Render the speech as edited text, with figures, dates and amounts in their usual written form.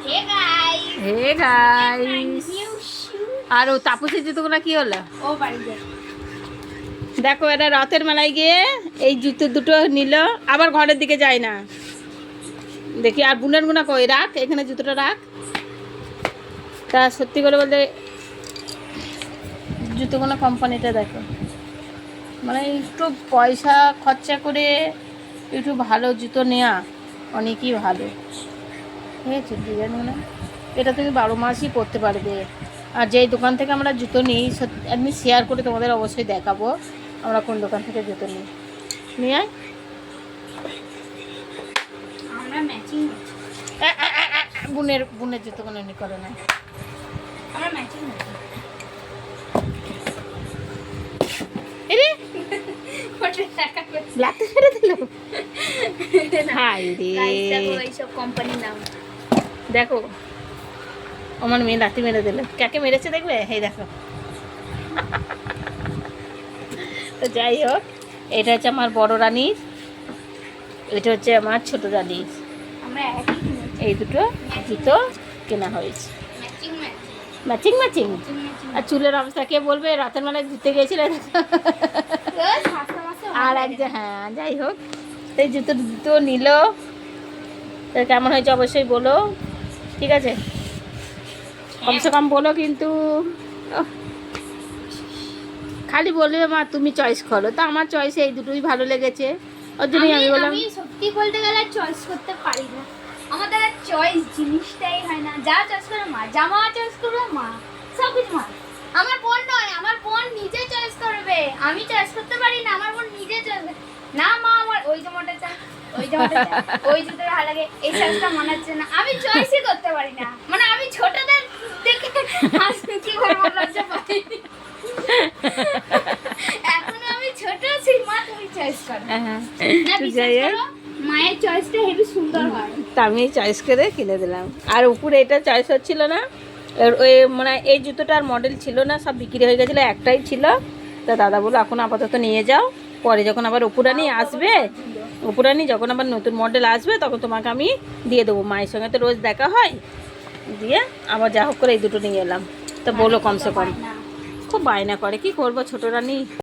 Hey guys, আর ও তাপসের জুতোগুলো কি হলো? দেখো এটা রথের মেলায় গিয়ে এই জুতো দুটো নিল, আবার ঘরের দিকে যায় না। দেখি আর বুনের গুনা কই, রাখ এখানে জুতোটা রাখ। তা সত্যি করে বলতে জুতোগুলো কোম্পানিটা দেখো, মানে একটু পয়সা খরচা করে একটু ভালো জুতো নেওয়া অনেকই ভালো। ঠিক আছে, ডিজাইনগুলো এটা তুমি 12 মাসই পরতে পারবে। আর যেই দোকান থেকে আমরা জুতো নিই আমি শেয়ার করে তোমাদের অবশ্যই দেখাবো আমরা কোন দোকান থেকে জুতো নিই। নিয়ে আয়, আমরা ম্যাচিং বুনের জুতোগুলো নি করে না, আমরা ম্যাচিং এরে ওটা টাকা লাতে ফেলে দিল। হাই রে, এইসব কোম্পানির নাম দেখো আমার মেয়ে লাথি মেরে দিল। কাকে মেরেছে দেখবে, এই দেখো। তো যাই হোক, এটা হচ্ছে আমার বড় রানীর, এটা হচ্ছে আমার ছোট রানীর। আমরা একই এই দুটো জুতো কেনা হয়েছে, ম্যাচিং ম্যাচিং ম্যাচিং। আর চুলের অবস্থা কে বলবে, রাতের বেলায় ঘুরতে গিয়েছিল। আর একজন, হ্যাঁ যাই হোক, এই জুতো দুটো নিল। তো কেমন হয়েছে অবশ্যই বলো, ঠিক আছে? কমসে কম বলো কিন্তু, খালি বলবে মা তুমি চয়েস করো। তো আমার চয়েসে এই দুটোই ভালো লেগেছে, ওর জন্যই আমি বললাম। আমি সত্যি বলতে গেলে চয়েস করতে পারি না, আমাদের আর চয়েস জিনিসটাই হয় না। যা চয়েস করে মা, জামা চয়েস করবে মা, সব কিছু মা। আমার বোন নয়, আমার বোন নিজে চয়েস করবে, আমি চয়েস করতে পারি না। আমার বোন নিজে চয়েস না, মা আমার ওই জামাটা চাই, ওই জামাটা চাই, ওই জুতোটা ভালো লাগে, এই সাইজটা মানাচ্ছে না। আমি চয়েসই করতে পারি না, মানে আমি ছোটদের দেখে কি করবো, লজ্জা পাই। এখনো আমি ছোট আছি, মা তুমি চয়েস করো না, বিশ্বাস করো মায়ের চয়েসটা হেবি সুন্দর হয়। তা আমি চয়েস করে কিনে দিলাম। আর উপরে এটা চয়েস হচ্ছিল না, ওই মানে এই জুতোটার মডেল ছিল না, সব বিক্রি হয়ে গেছিলো, একটাই ছিল। তা দাদা বললো এখন আপাতত নিয়ে যাও, পরে যখন আবার উপরানি আসবে, উপরানি যখন আবার নতুন মডেল আসবে তখন তোমাকে আমি দিয়ে দেবো। মায়ের সঙ্গে তো রোজ দেখা হয়, দিয়ে আবার যা হোক করে এই দুটো নিয়ে এলাম। তো বলো কমসে কম, খুব বায়না করে, কি করবো ছোট রানী।